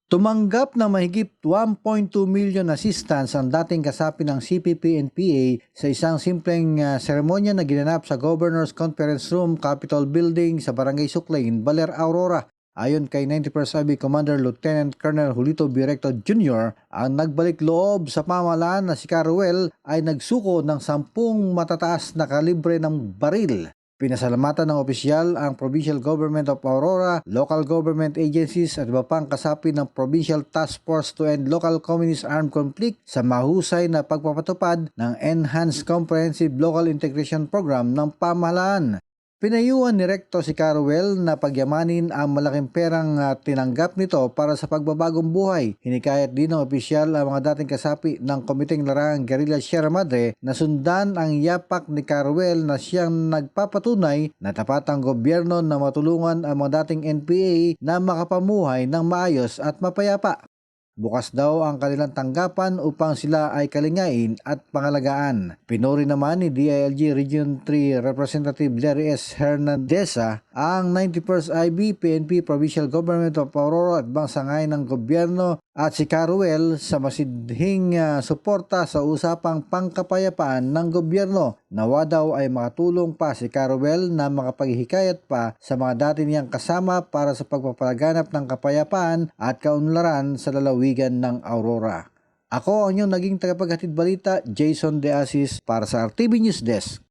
Tumanggap na mahigit 1.2 million assistance ang dating kasapi ng CPP-NPA sa isang simpleng seremonya na ginanap sa Governor's Conference Room, Capitol Building sa Barangay Suklain, Baler, Aurora. Ayon kay 91st IB Commander Lieutenant Colonel Julito Birecto Jr., ang nagbalik loob sa pamahalaan na si Caruel ay nagsuko ng 10 matataas na kalibre ng baril. Pinasalamatan ng opisyal ang Provincial Government of Aurora, local government agencies at iba pang kasapi ng Provincial Task Force to End Local Communist Armed Conflict sa mahusay na pagpapatupad ng Enhanced Comprehensive Local Integration Program ng pamahalaan. Pinayuhan ni Recto si Caruel na pagyamanin ang malaking perang tinanggap nito para sa pagbabagong buhay. Hinikayat din ng opisyal ang mga dating kasapi ng Komiteng Larangang Guerrilla Sierra Madre na sundan ang yapak ni Caruel na siyang nagpapatunay na tapat ang gobyerno na matulungan ang mga dating NPA na makapamuhay ng maayos at mapayapa. Bukas daw ang kanilang tanggapan upang sila ay kalingain at pangalagaan. Pinuri naman ni DILG Region 3 Representative Larry S. Hernandeza ang 91st IB PNP Provincial Government of Aurora at bangsangay ng gobyerno at si Caruel sa masidhing suporta sa usapang pangkapayapaan ng gobyerno. Nawa daw ay makatulong pa si Caruel na makapaghikayat pa sa mga dati niyang kasama para sa pagpapalaganap ng kapayapaan at kaunlaran sa lalawigan ng Aurora. Ako ang inyong naging tagapaghatid balita, Jason De Asis para sa RTV News Desk.